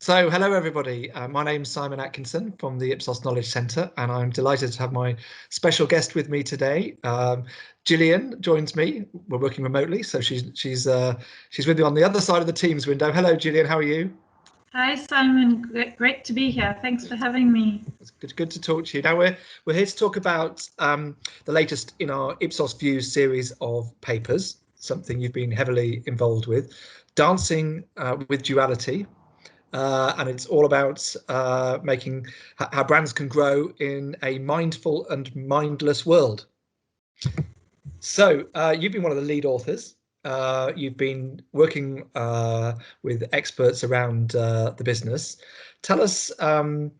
So, hello everybody. My name's Simon Atkinson from the Ipsos Knowledge Centre, and I'm delighted to have my special guest with me today. Gillian joins me. We're working remotely, so she's with me on the other side of the Teams window. Hello, Gillian. How are you? Hi, Simon. Great to be here. Thanks for having me. It's good to talk to you. Now we're here to talk about the latest in our Ipsos Views series of papers. Something you've been heavily involved with, dancing with duality. And it's all about making how brands can grow in a mindful and mindless world. So you've been one of the lead authors. You've been working with experts around the business. Tell us a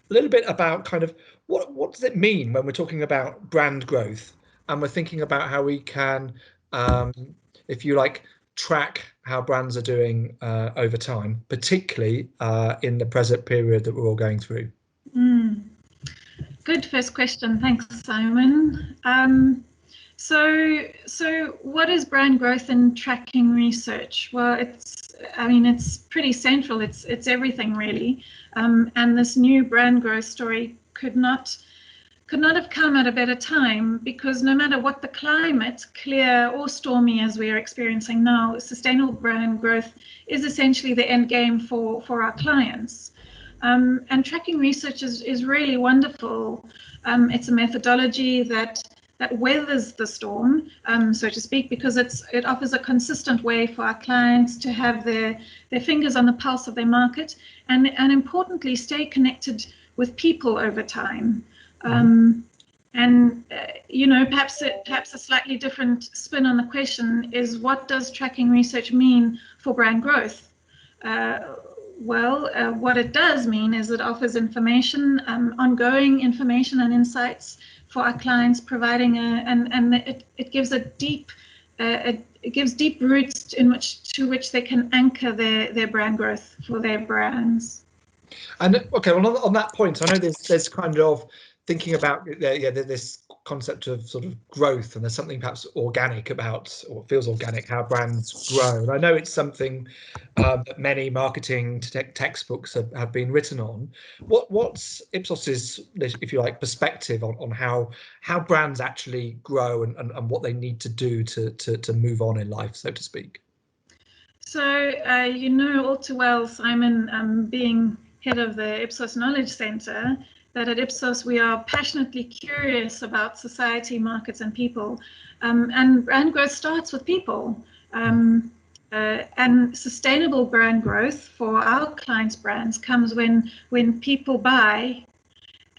little bit about kind of what does it mean when we're talking about brand growth, and we're thinking about how we can, if you like, track how brands are doing over time, particularly in the present period that we're all going through. Good first question. Thanks, Simon. So what is brand growth and tracking research? Well, it's pretty central. It's everything really. And this new brand growth story could not have come at a better time, because no matter what the climate, clear or stormy as we are experiencing now, sustainable brand growth is essentially the end game for our clients. And tracking research is really wonderful. It's a methodology that weathers the storm, so to speak, because it offers a consistent way for our clients to have their fingers on the pulse of their market, and importantly, stay connected with people over time. Perhaps a slightly different spin on the question is, what does tracking research mean for brand growth? What it does mean is it offers information, ongoing information and insights for our clients, providing it gives it gives deep roots to which they can anchor their brand growth for their brands. And okay, well, on that point, I know there's kind of thinking about this concept of sort of growth, and there's something perhaps organic about, or feels organic, how brands grow. And I know it's something that many marketing textbooks have been written on. What's Ipsos's, if you like, perspective on how brands actually grow and what they need to do to move on in life, so to speak? So you know all too well, Simon, being head of the Ipsos Knowledge Centre, that at Ipsos we are passionately curious about society, markets and people. And brand growth starts with people. And sustainable brand growth for our clients' brands comes when people buy,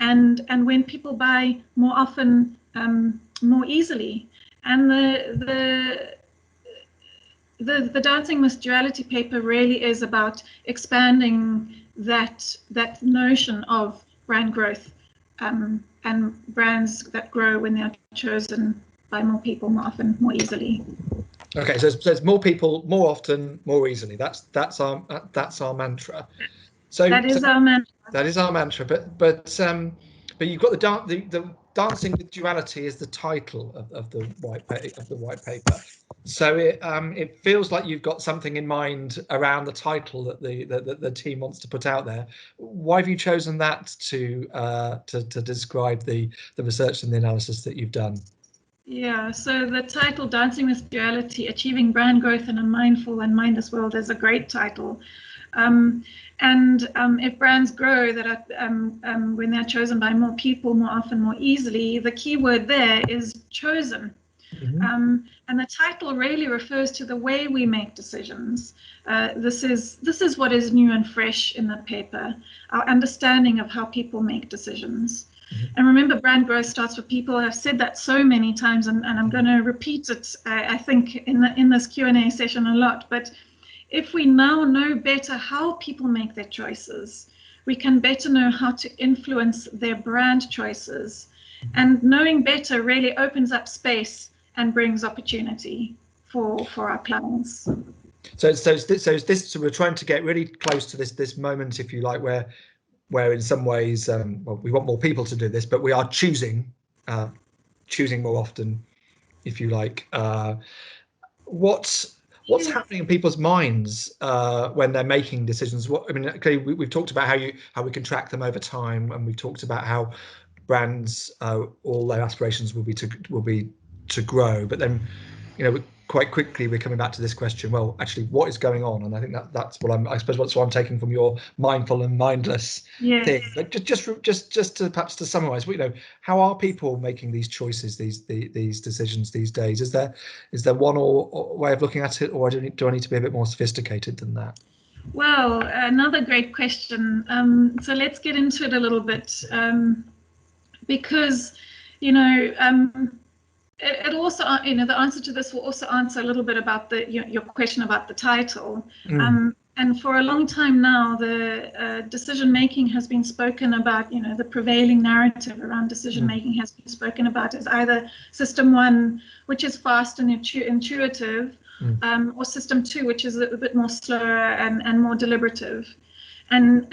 and when people buy more often, more easily. And the Dancing with Duality paper really is about expanding that notion of brand growth, and brands that grow when they are chosen by more people more often, more easily. Okay, so it's more people, more often, more easily. That's our mantra. So that is our mantra. That is our mantra. But you've got the Dancing with Duality is the title of the white paper. So it feels like you've got something in mind around the title that the team wants to put out there. Why have you chosen that to describe the research and the analysis that you've done? Yeah, so the title, Dancing with Duality, Achieving Brand Growth in a Mindful and Mindless World, is a great title. If brands grow when they're chosen by more people, more often, more easily, the key word there is chosen. And the title really refers to the way we make decisions. This is what is new and fresh in the paper, our understanding of how people make decisions. And remember, brand growth starts with people. I've said that so many times, and I'm going to repeat it, I think, in this Q&A session a lot. But if we now know better how people make their choices, we can better know how to influence their brand choices. And knowing better really opens up space and brings opportunity for our clients. So we're trying to get really close to this moment, if you like, where in some ways, we want more people to do this, but we are choosing more often, if you like. What what's happening in people's minds when they're making decisions? What I mean, okay, we've talked about how we can track them over time, and we've talked about how brands all their aspirations will be to grow, but then quite quickly we're coming back to this question, well, actually, what is going on? And I think that's what I suppose that's what I'm taking from your mindful and mindless thing. But just to perhaps to summarize, how are people making these choices, these decisions these days? Is there one or way of looking at it, or do I need to be a bit more sophisticated than that? Well, another great question. So let's get into it a little bit, because it also, the answer to this will also answer a little bit about your question about the title. And for a long time now, the decision making has been spoken about. The prevailing narrative around decision making has been spoken about as either system 1, which is fast and intuitive, or system 2, which is a bit more slower and more deliberative. And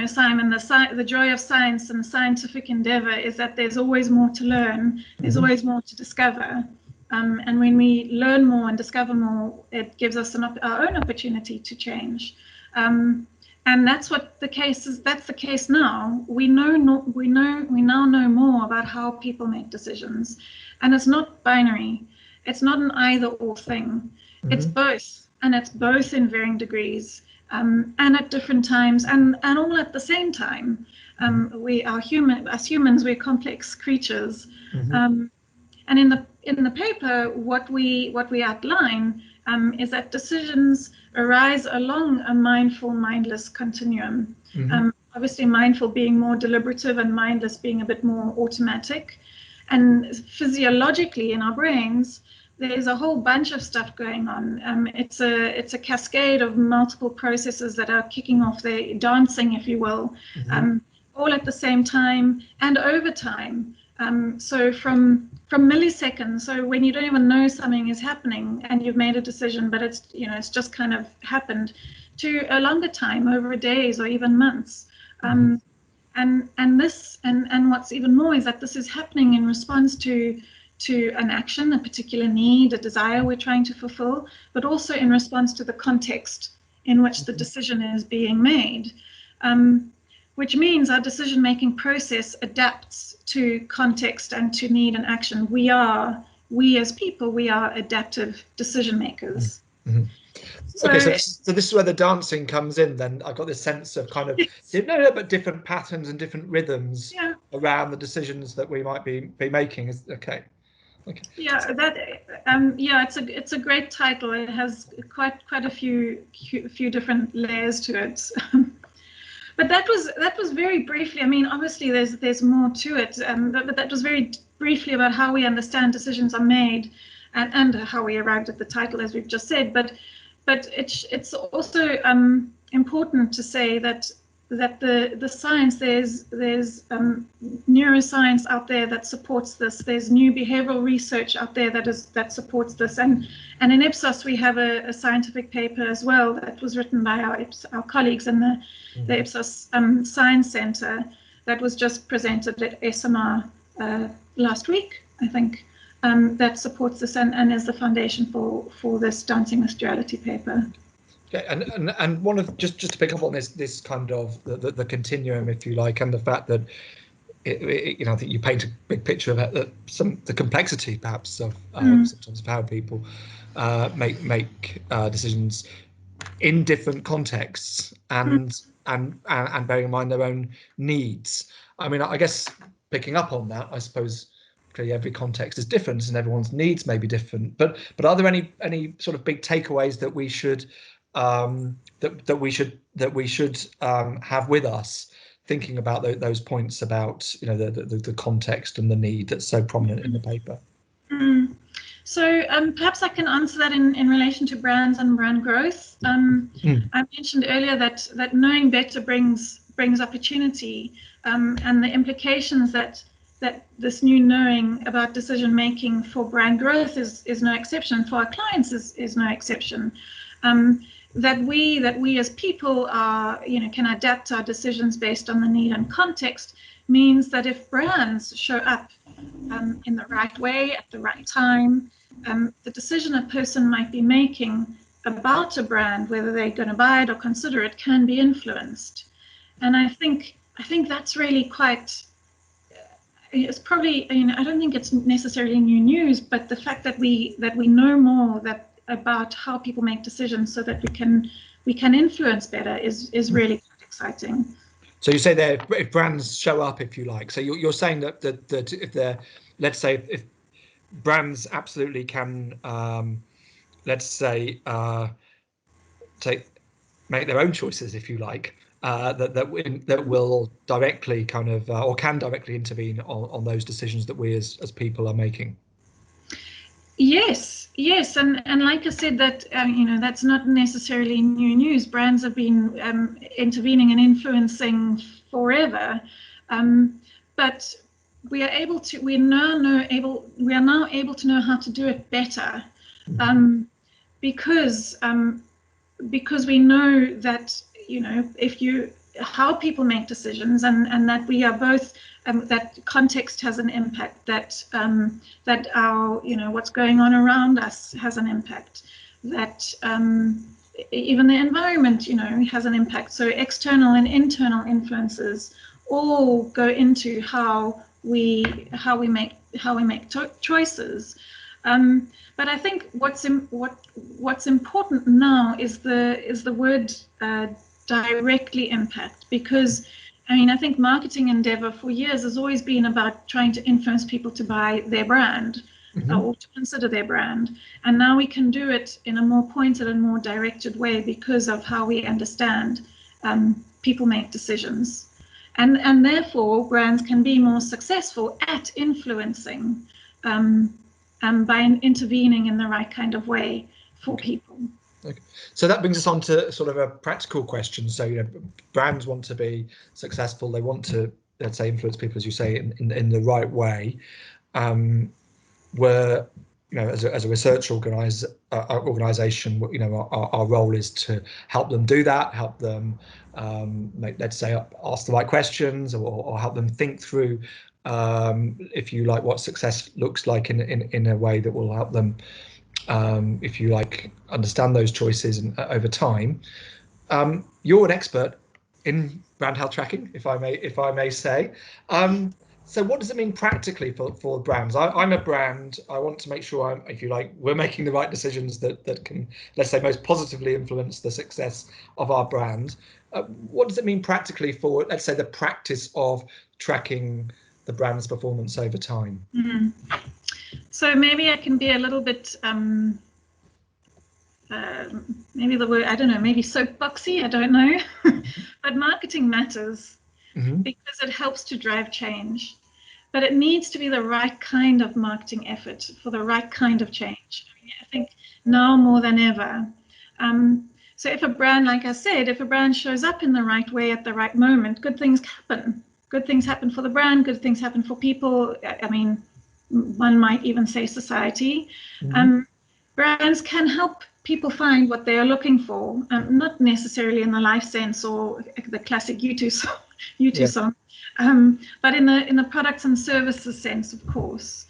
Simon, the joy of science and scientific endeavor is that there's always more to learn. There's always more to discover. And when we learn more and discover more, it gives us our own opportunity to change. And that's what the case is. That's the case now. We now know more about how people make decisions, and it's not binary. It's not an either or thing. It's both, and it's both in varying degrees. And at different times, and all at the same time. As humans, we're complex creatures. And in the paper, what we outline is that decisions arise along a mindful, mindless continuum. Obviously, mindful being more deliberative, and mindless being a bit more automatic. And physiologically, in our brains, there's a whole bunch of stuff going on. It's a cascade of multiple processes that are kicking off, they're dancing, if you will, all at the same time and over time. So from milliseconds, so when you don't even know something is happening and you've made a decision, but it's just kind of happened, to a longer time, over days or even months. And what's even more is that this is happening in response to an action, a particular need, a desire we're trying to fulfill, but also in response to the context in which the decision is being made, which means our decision-making process adapts to context and to need and action. We as people, we are adaptive decision makers. Okay, so this is where the dancing comes in. Then I got this sense of kind of but different patterns and different rhythms around the decisions that we might be making. Okay. Yeah, it's a great title. It has quite a few different layers to it. But that was very briefly. I mean, obviously there's more to it, but that was very briefly about how we understand decisions are made, and how we arrived at the title, as we've just said. But it's also important to say that the science, there's neuroscience out there that supports this. There's new behavioral research out there that supports this, and in Ipsos we have a scientific paper as well that was written by our colleagues in the Ipsos Science Center that was just presented at SMR last week, I think, that supports this and is the foundation for this Dancing with Duality paper. Okay, and one of just to pick up on this kind of the continuum, if you like, and the fact that I think you paint a big picture of the complexity, perhaps, of sometimes of how people make decisions in different contexts and bearing in mind their own needs. I mean, I guess picking up on that, I suppose clearly every context is different and everyone's needs may be different. But are there any sort of big takeaways that we should that we should have with us, thinking about those points about the context and the need that's so prominent in the paper? So perhaps I can answer that in relation to brands and brand growth. I mentioned earlier that knowing better brings opportunity, and the implications that this new knowing about decision making for brand growth is no exception. For our clients is no exception. That we as people can adapt our decisions based on the need and context means that if brands show up in the right way at the right time, the decision a person might be making about a brand, whether they're going to buy it or consider it, can be influenced. And I think that's really quite. It's probably, I don't think it's necessarily new news, but the fact that we know more about how people make decisions, so that we can influence better, is really quite exciting. So you say there, if brands show up, if you like. So you're saying that if they're, let's say, if brands absolutely can, let's say, make their own choices, if you like, that will directly kind of or can directly intervene on those decisions that we as people are making. Yes, and like I said, that that's not necessarily new news. Brands have been intervening and influencing forever, but we are now able to know how to do it better, because we know that how people make decisions, and that we are both. That context has an impact, that our what's going on around us has an impact, that even the environment has an impact. So external and internal influences all go into how we make choices. But I think what's important now is the word directly impact, because I think marketing endeavor for years has always been about trying to influence people to buy their brand, or to consider their brand. And now we can do it in a more pointed and more directed way because of how we understand people make decisions. And therefore, brands can be more successful at influencing by intervening in the right kind of way for people. Okay. So that brings us on to sort of a practical question. So, brands want to be successful. They want to, let's say, influence people, as you say, in the right way. Where, as a research organization, our role is to help them do that, help them, let's say, ask the right questions, or help them think through, if you like, what success looks like in a way that will help them, if you like, understand those choices and over time. You're an expert in brand health tracking, if I may say. So what does it mean practically for brands? I'm a brand. I want to make sure if you like, we're making the right decisions that can, let's say, most positively influence the success of our brand. What does it mean practically for, let's say, the practice of tracking the brand's performance over time? Mm-hmm. So maybe I can be a little bit, maybe the word, I don't know, maybe soapboxy, I don't know. But marketing matters because it helps to drive change. But it needs to be the right kind of marketing effort for the right kind of change. I think now more than ever. So if a brand, like I said, if a brand shows up in the right way at the right moment, good things happen. Good things happen for the brand, good things happen for people. One might even say society. Brands can help people find what they are looking for, not necessarily in the life sense or the classic U2 song, but in the products and services sense, of course.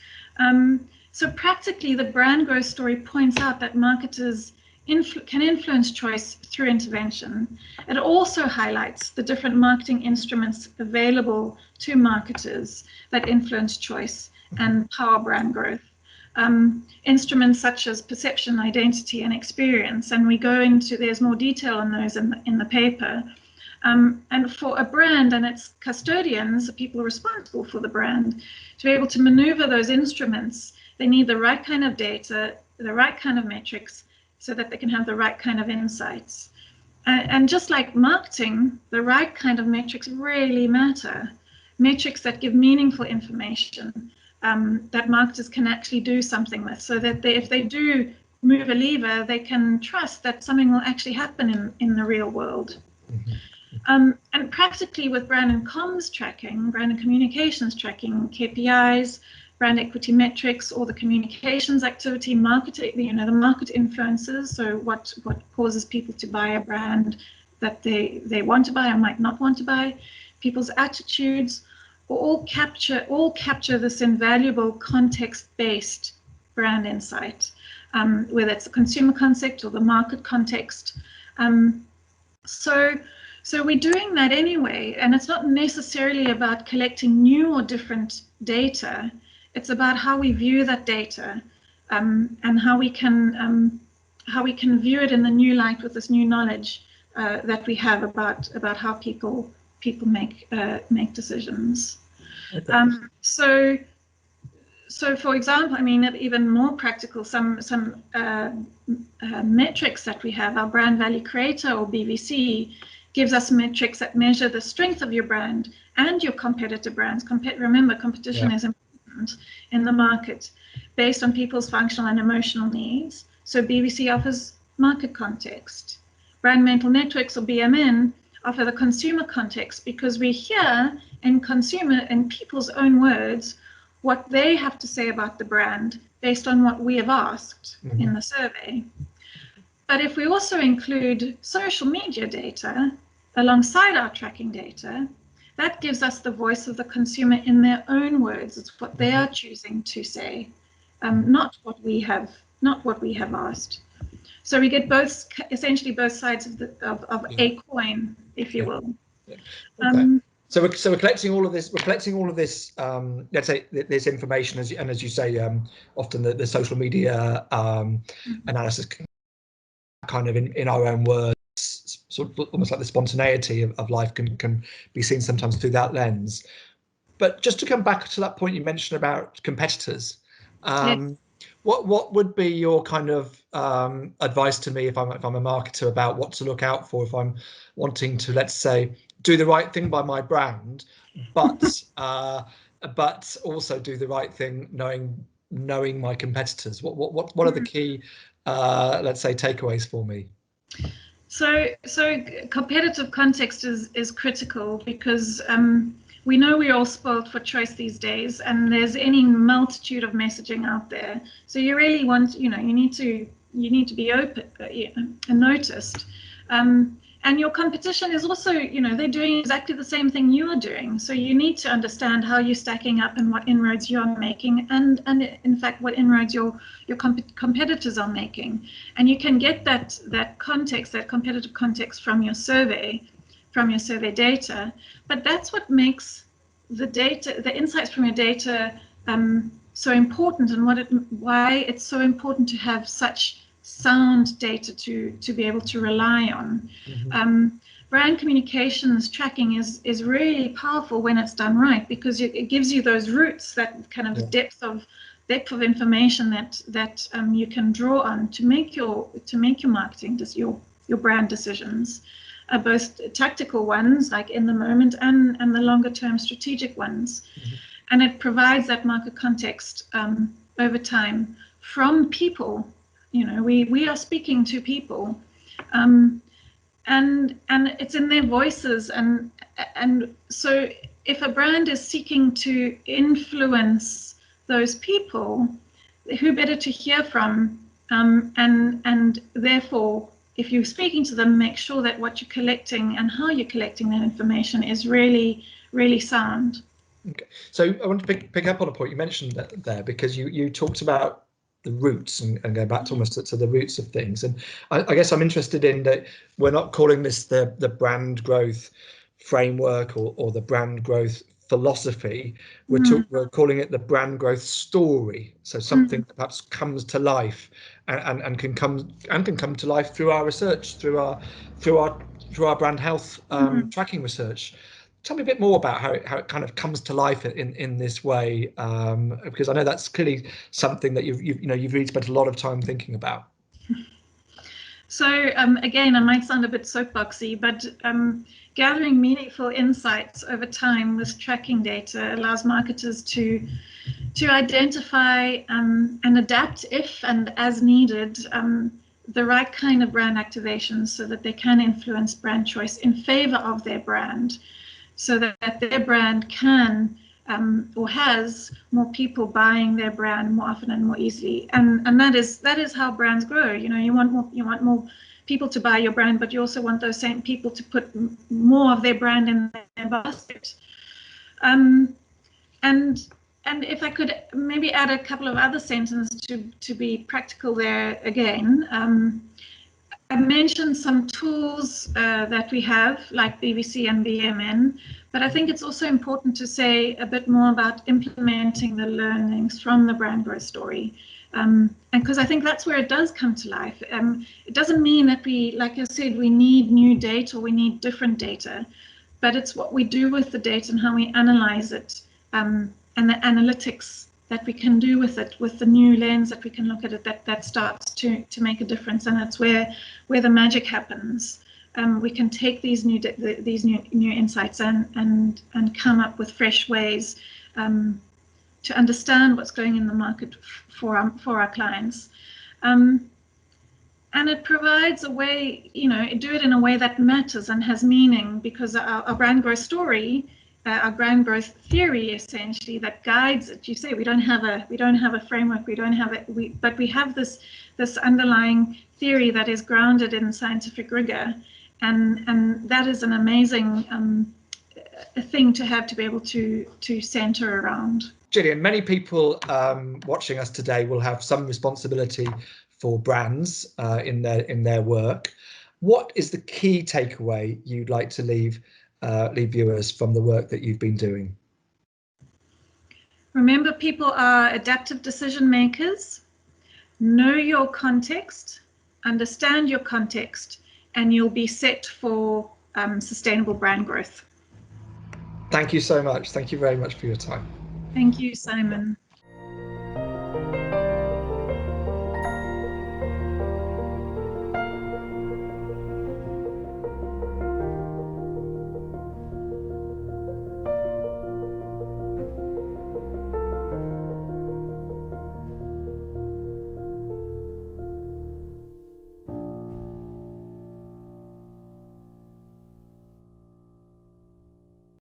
So practically, the brand growth story points out that marketers can influence choice through intervention. It also highlights the different marketing instruments available to marketers that influence choice and power brand growth. Instruments such as perception, identity, and experience, and we go into, there's more detail on those in the paper. And for a brand and its custodians, the people responsible for the brand, to be able to maneuver those instruments, they need the right kind of data, the right kind of metrics, so that they can have the right kind of insights. And just like marketing, the right kind of metrics really matter. Metrics that give meaningful information, that marketers can actually do something with, so that if they do move a lever, they can trust that something will actually happen in the real world. And practically with brand and comms tracking, brand and communications tracking, KPIs, brand equity metrics, or the communications activity, marketing, the market influences, so what causes people to buy a brand that they want to buy or might not want to buy, people's attitudes, all capture this invaluable context-based brand insight, whether it's the consumer context or the market context. So we're doing that anyway, and it's not necessarily about collecting new or different data. It's about how we view that data, and how we can view it in the new light with this new knowledge that we have about how people make decisions. Okay. So for example, I mean, even more practical, some metrics that we have, our brand value creator, or BVC, gives us metrics that measure the strength of your brand and your competitor brands. Remember, competition is important in the market based on people's functional and emotional needs. So BVC offers market context. Brand mental networks, or BMN, offer the consumer context, because we hear in people's own words what they have to say about the brand based on what we have asked in the survey. But if we also include social media data alongside our tracking data, that gives us the voice of the consumer in their own words. It's what they are choosing to say, not what we have asked. So we get essentially both sides of a coin, if you will. Okay. So we're collecting all of this. We're collecting all of this. Let's say this information, as you say, often the social media analysis, kind of in our own words, sort of almost like the spontaneity of life can be seen sometimes through that lens. But just to come back to that point you mentioned about competitors, what would be your kind of advice to me if I'm a marketer about what to look out for if I'm wanting to, let's say, do the right thing by my brand, but also do the right thing knowing my competitors? What are the key let's say takeaways for me? So competitive context is critical, because we know we're all spoiled for choice these days, and there's any multitude of messaging out there. So you really want, you need to be open and noticed. And your competition is also, they're doing exactly the same thing you are doing. So you need to understand how you're stacking up and what inroads you're making, and in fact what inroads your competitors are making. And you can get that context, that competitive context, from your survey data. But that's what makes the insights from your data so important, and why it's so important to have such sound data to be able to rely on. Brand communications tracking is really powerful when it's done right, because it gives you those roots, that kind of depth of information that you can draw on to make your marketing, your brand decisions, both tactical ones like in the moment, and the longer term strategic ones. And it provides that market context over time from people. We are speaking to people, and it's in their voices, and so if a brand is seeking to influence those people, who better to hear from, and therefore, if you're speaking to them, make sure that what you're collecting and how you're collecting that information is really, really sound. Okay, so I want to pick up on a point you mentioned there, because you talked about the roots and go back to almost to the roots of things, and I guess I'm interested in that we're not calling this the brand growth framework or the brand growth philosophy. We're calling it the brand growth story. So something that perhaps comes to life and can come to life through our research, through our brand health tracking research. Tell me a bit more about how it kind of comes to life in this way, because I know that's clearly something that you've really spent a lot of time thinking about. So again, I might sound a bit soapboxy, but gathering meaningful insights over time with tracking data allows marketers to identify and adapt, if and as needed, the right kind of brand activations, so that they can influence brand choice in favor of their brand, so that their brand can or has more people buying their brand more often and more easily. And that is how brands grow. You want more people to buy your brand, but you also want those same people to put more of their brand in their basket. And and if I could maybe add a couple of other sentences to be practical there again. I mentioned some tools that we have, like BBC and BMN, but I think it's also important to say a bit more about implementing the learnings from the brand growth story. And because I think that's where it does come to life. It doesn't mean that we, like I said, we need new data or we need different data, but it's what we do with the data and how we analyze it, and the analytics that we can do with it, with the new lens that we can look at it, that starts to make a difference. And that's where the magic happens. We can take these new insights and come up with fresh ways to understand what's going in the market for our clients. And it provides a way, do it in a way that matters and has meaning, because our brand growth story, our brand growth theory, essentially, that guides it. You say we don't have a framework, but we have this underlying theory that is grounded in scientific rigor, and that is an amazing thing to have, to be able to center around. Gillian, many people watching us today will have some responsibility for brands in their work. What is the key takeaway you'd like to leave viewers from the work that you've been doing? Remember, people are adaptive decision makers. Know your context, understand your context, and you'll be set for sustainable brand growth. Thank you so much. Thank you very much for your time. Thank you, Simon.